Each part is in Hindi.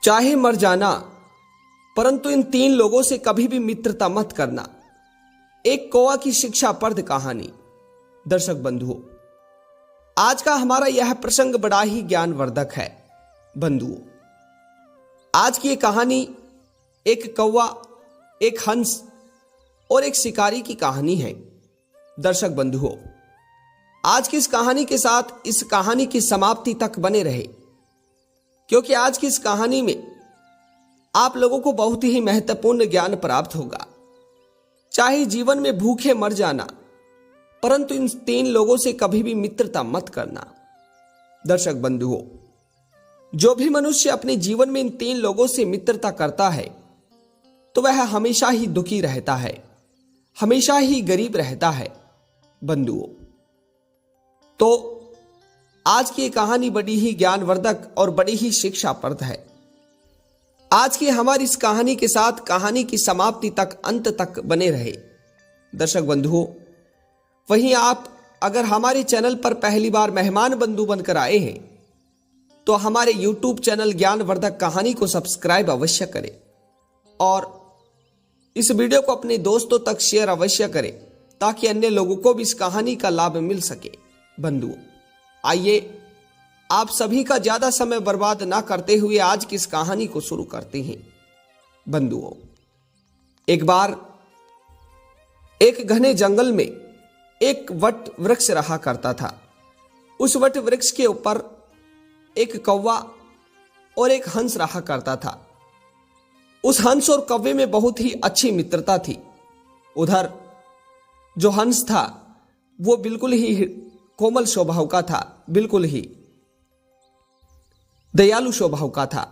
चाहे मर जाना, परंतु इन 3 लोगों से कभी भी मित्रता मत करना। एक कौवा की शिक्षाप्रद कहानी। दर्शक बंधुओं, आज का हमारा यह प्रसंग बड़ा ही ज्ञानवर्धक है। बंधुओं, आज की ये कहानी एक कौवा, एक हंस और एक शिकारी की कहानी है। दर्शक बंधुओं, आज की इस कहानी के साथ इस कहानी की समाप्ति तक बने रहे, क्योंकि आज की इस कहानी में आप लोगों को बहुत ही महत्वपूर्ण ज्ञान प्राप्त होगा। चाहे जीवन में भूखे मर जाना, परंतु इन 3 लोगों से कभी भी मित्रता मत करना। दर्शक बंधुओं, जो भी मनुष्य अपने जीवन में इन 3 लोगों से मित्रता करता है तो वह हमेशा ही दुखी रहता है, हमेशा ही गरीब रहता है। बंधुओं, तो आज की कहानी बड़ी ही ज्ञानवर्धक और बड़ी ही शिक्षाप्रद है। आज की हमारी इस कहानी के साथ कहानी की समाप्ति तक, अंत तक बने रहे। दर्शक बंधुओं, वहीं आप अगर हमारे चैनल पर पहली बार मेहमान बंधु बनकर आए हैं तो हमारे YouTube चैनल ज्ञानवर्धक कहानी को सब्सक्राइब अवश्य करें और इस वीडियो को अपने दोस्तों तक शेयर अवश्य करें, ताकि अन्य लोगों को भी इस कहानी का लाभ मिल सके। बंधुओं, आइए आप सभी का ज्यादा समय बर्बाद ना करते हुए आज की इस कहानी को शुरू करते हैं। बंधुओं, एक बार एक घने जंगल में एक वट वृक्ष रहा करता था। उस वट वृक्ष के ऊपर एक कौवा और एक हंस रहा करता था। उस हंस और कौवे में बहुत ही अच्छी मित्रता थी। उधर जो हंस था वो बिल्कुल ही कोमल स्वभाव का था, बिल्कुल ही दयालु स्वभाव का था।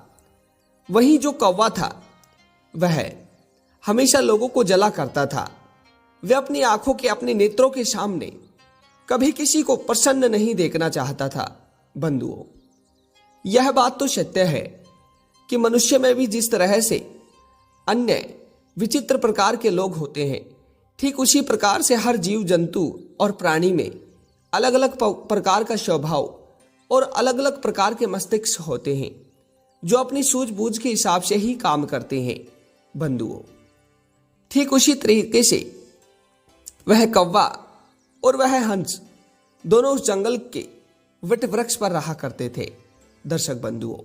वहीं जो कौवा था वह हमेशा लोगों को जला करता था। वह अपनी आंखों के, अपने नेत्रों के सामने कभी किसी को प्रसन्न नहीं देखना चाहता था। बंधुओं, यह बात तो सत्य है कि मनुष्य में भी जिस तरह से अन्य विचित्र प्रकार के लोग होते हैं, ठीक उसी प्रकार से हर जीव जंतु और प्राणी में अलग अलग प्रकार का स्वभाव और अलग अलग प्रकार के मस्तिष्क होते हैं, जो अपनी सूझबूझ के हिसाब से ही काम करते हैं। बंधुओं, ठीक उसी तरीके से वह कौवा और वह हंस दोनों उस जंगल के वट वृक्ष पर रहा करते थे। दर्शक बंधुओं,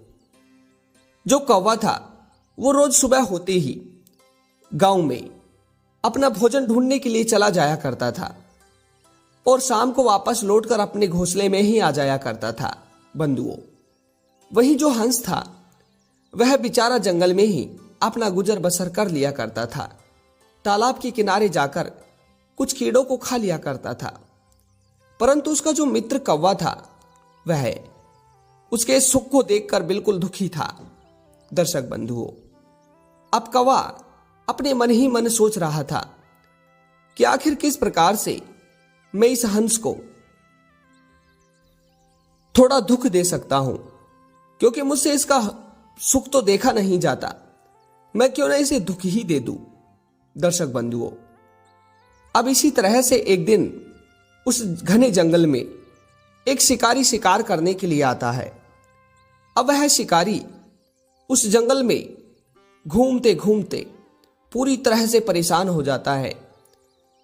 जो कौवा था वो रोज सुबह होते ही गांव में अपना भोजन ढूंढने के लिए चला जाया करता था और शाम को वापस लौटकर अपने घोंसले में ही आ जाया करता था। बंधुओं, वही जो हंस था वह बेचारा जंगल में ही अपना गुजर बसर कर लिया करता था। तालाब के किनारे जाकर कुछ कीड़ों को खा लिया करता था। परंतु उसका जो मित्र कौवा था वह उसके सुख को देखकर बिल्कुल दुखी था। दर्शक बंधुओं, अब कौवा अपने मन ही मन सोच रहा था कि आखिर किस प्रकार से मैं इस हंस को थोड़ा दुख दे सकता हूं, क्योंकि मुझसे इसका सुख तो देखा नहीं जाता। मैं क्यों ना इसे दुख ही दे दूं। दर्शक बंधुओं, अब इसी तरह से एक दिन उस घने जंगल में एक शिकारी शिकार करने के लिए आता है। अब वह शिकारी उस जंगल में घूमते घूमते पूरी तरह से परेशान हो जाता है।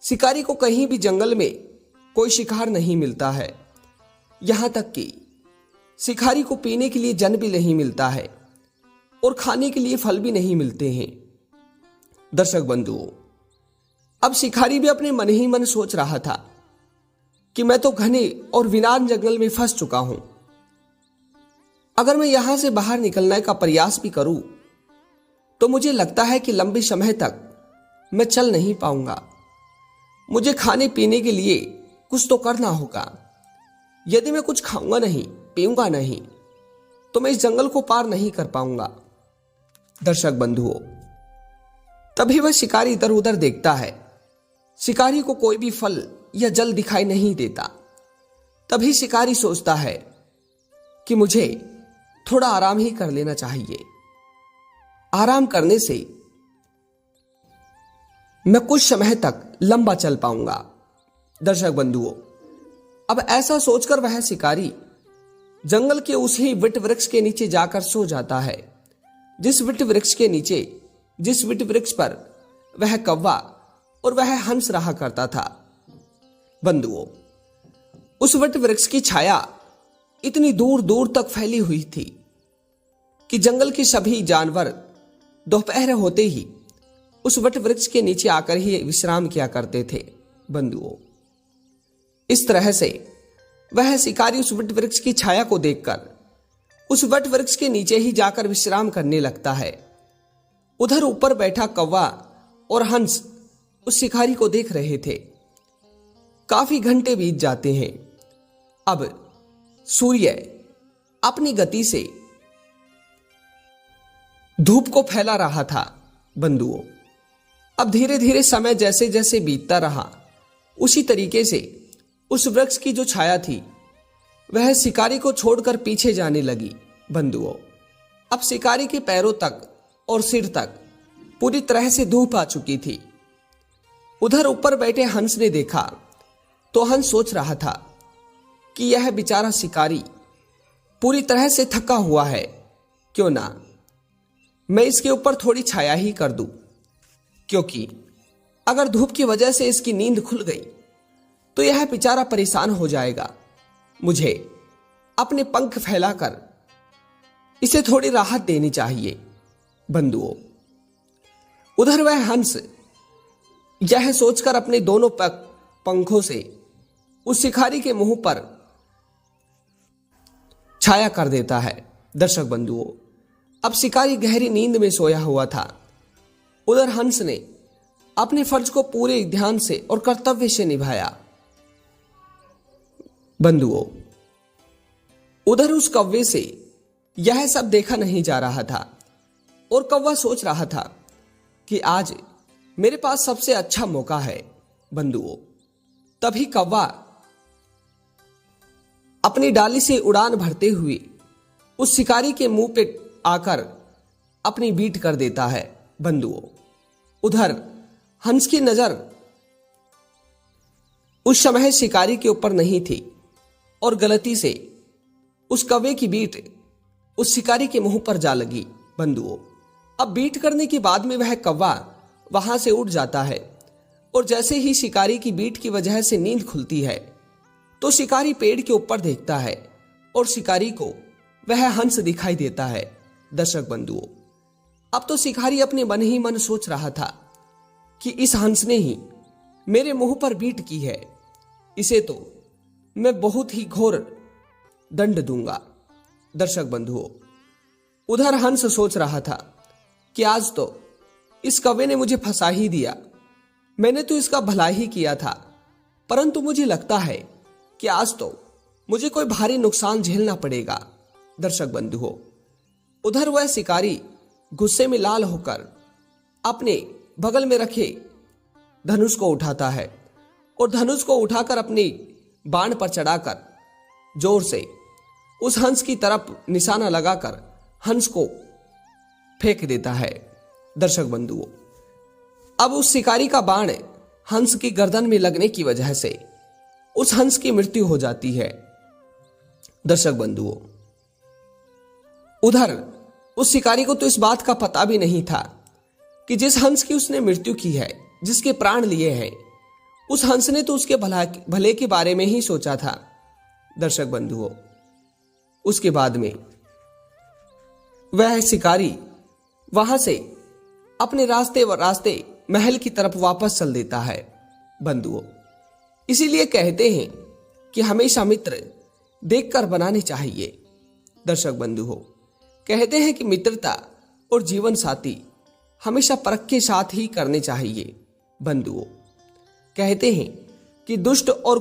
शिकारी को कहीं भी जंगल में कोई शिकार नहीं मिलता है, यहां तक कि शिकारी को पीने के लिए जल भी नहीं मिलता है और खाने के लिए फल भी नहीं मिलते हैं। दर्शक बंधुओं, अब शिकारी भी अपने मन ही मन सोच रहा था कि मैं तो घने और वीरान जंगल में फंस चुका हूं। अगर मैं यहां से बाहर निकलने का प्रयास भी करूं तो मुझे लगता है कि लंबे समय तक मैं चल नहीं पाऊंगा। मुझे खाने पीने के लिए कुछ तो करना होगा। यदि मैं कुछ खाऊंगा नहीं, पीऊंगा नहीं, तो मैं इस जंगल को पार नहीं कर पाऊंगा। दर्शक बंधुओं, तभी वह शिकारी इधर उधर देखता है। शिकारी को कोई भी फल या जल दिखाई नहीं देता। तभी शिकारी सोचता है कि मुझे थोड़ा आराम ही कर लेना चाहिए। आराम करने से मैं कुछ समय तक लंबा चल पाऊंगा। दर्शक बंधुओं, अब ऐसा सोचकर वह शिकारी जंगल के उसी वट वृक्ष के नीचे जाकर सो जाता है। जिस वट वृक्ष के नीचे, जिस वट वृक्ष पर वह कौवा और वह हंस रहा करता था। बंधुओं, उस वट वृक्ष की छाया इतनी दूर दूर तक फैली हुई थी कि जंगल के सभी जानवर दोपहर होते ही उस वट वृक्ष के नीचे आकर ही विश्राम किया करते थे। बंधुओं, इस तरह से वह शिकारी उस वट वृक्ष की छाया को देखकर उस वट वृक्ष के नीचे ही जाकर विश्राम करने लगता है। उधर ऊपर बैठा कौवा और हंस उस शिकारी को देख रहे थे। काफी घंटे बीत जाते हैं। अब सूर्य अपनी गति से धूप को फैला रहा था। बंधुओं, अब धीरे धीरे समय जैसे जैसे बीतता रहा, उसी तरीके से उस वृक्ष की जो छाया थी वह शिकारी को छोड़कर पीछे जाने लगी। बंधुओं, अब शिकारी के पैरों तक और सिर तक पूरी तरह से धूप आ चुकी थी। उधर ऊपर बैठे हंस ने देखा तो हंस सोच रहा था कि यह बेचारा शिकारी पूरी तरह से थका हुआ है, क्यों ना मैं इसके ऊपर थोड़ी छाया ही कर दूं, क्योंकि अगर धूप की वजह से इसकी नींद खुल गई तो यह बेचारा परेशान हो जाएगा। मुझे अपने पंख फैलाकर इसे थोड़ी राहत देनी चाहिए। बंधुओं, उधर वह हंस यह सोचकर अपने दोनों पंखों से उस शिकारी के मुंह पर छाया कर देता है। दर्शक बंधुओं, अब शिकारी गहरी नींद में सोया हुआ था। उधर हंस ने अपने फर्ज को पूरे ध्यान से और कर्तव्य से निभाया। बंधुओं, उधर उस कौवे से यह सब देखा नहीं जा रहा था और कौवा सोच रहा था कि आज मेरे पास सबसे अच्छा मौका है। बंधुओं, तभी कौवा अपनी डाली से उड़ान भरते हुए उस शिकारी के मुंह पे आकर अपनी बीट कर देता है। बंधुओं, उधर हंस की नजर उस समय शिकारी के ऊपर नहीं थी और गलती से उस कौवे की बीट उस शिकारी के मुंह पर जा लगी। बंधुओं, अब बीट करने के बाद में वह कौवा वहां से उठ जाता है और जैसे ही शिकारी की बीट की वजह से नींद खुलती है तो शिकारी पेड़ के ऊपर देखता है और शिकारी को वह हंस दिखाई देता है। दर्शक बंधुओं, अब तो शिकारी अपने मन ही मन सोच रहा था कि इस हंस ने ही मेरे मुंह पर बीट की है, इसे तो मैं बहुत ही घोर दंड दूंगा। दर्शक बंधुओं, उधर हंस सोच रहा था कि आज तो इस कौवे ने मुझे फंसा ही दिया। मैंने तो इसका भला ही किया था, परंतु मुझे लगता है कि आज तो मुझे कोई भारी नुकसान झेलना पड़ेगा। दर्शक बंधुओं, उधर वह शिकारी गुस्से में लाल होकर अपने बगल में रखे धनुष को उठाता है और धनुष को उठाकर अपनी बाण पर चढ़ाकर जोर से उस हंस की तरफ निशाना लगाकर हंस को फेंक देता है। दर्शक बंधुओं, अब उस शिकारी का बाण हंस की गर्दन में लगने की वजह से उस हंस की मृत्यु हो जाती है। दर्शक बंधुओं, उधर उस शिकारी को तो इस बात का पता भी नहीं था कि जिस हंस की उसने मृत्यु की है, जिसके प्राण लिए हैं, उस हंस ने तो उसके भले के बारे में ही सोचा था। दर्शक बंधुओं, उसके बाद में वह शिकारी वहां से अपने रास्ते महल की तरफ वापस चल देता है। बंधुओं, इसीलिए कहते हैं कि हमेशा मित्र देखकर बनाने चाहिए। दर्शक बंधुओं, कहते हैं कि मित्रता और जीवन साथी हमेशा परख के साथ ही करने चाहिए। बंधुओं, कहते हैं कि दुष्ट और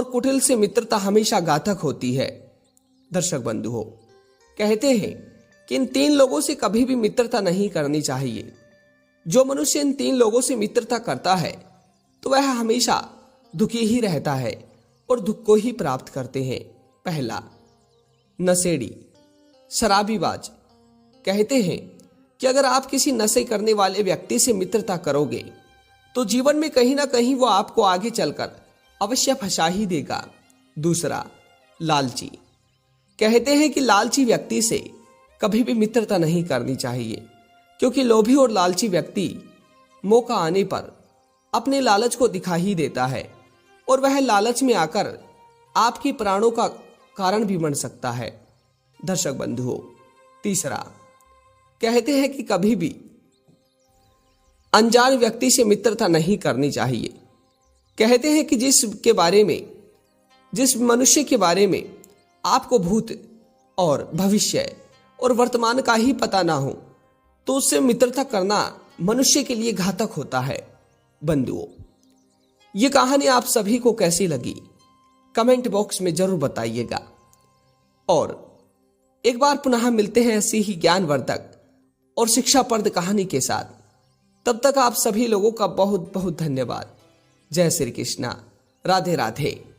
कुटिल से मित्रता हमेशा घातक होती है। दर्शक बंधुओं, कहते हैं कि इन 3 लोगों से कभी भी मित्रता नहीं करनी चाहिए। जो मनुष्य इन 3 लोगों से मित्रता करता है तो वह हमेशा दुखी ही रहता है और दुख को ही प्राप्त करते हैं। पहला, नशेड़ी, शराबीबाज। कहते हैं कि अगर आप किसी नशे करने वाले व्यक्ति से मित्रता करोगे तो जीवन में कहीं ना कहीं वो आपको आगे चलकर अवश्य फंसा ही देगा। दूसरा, लालची। कहते हैं कि लालची व्यक्ति से कभी भी मित्रता नहीं करनी चाहिए, क्योंकि लोभी और लालची व्यक्ति मौका आने पर अपने लालच को दिखा ही देता है और वह लालच में आकर आपके प्राणों का कारण भी बन सकता है। दर्शक बंधुओं, तीसरा, कहते हैं कि कभी भी अनजान व्यक्ति से मित्रता नहीं करनी चाहिए। कहते हैं कि जिस मनुष्य के बारे में आपको भूत और भविष्य और वर्तमान का ही पता ना हो, तो उससे मित्रता करना मनुष्य के लिए घातक होता है। बंधुओं, ये कहानी आप सभी को कैसी लगी कमेंट बॉक्स में जरूर बताइएगा। और एक बार पुनः मिलते हैं ऐसी ही ज्ञानवर्धक और शिक्षाप्रद कहानी के साथ। तब तक आप सभी लोगों का बहुत बहुत धन्यवाद। जय श्री कृष्णा, राधे राधे।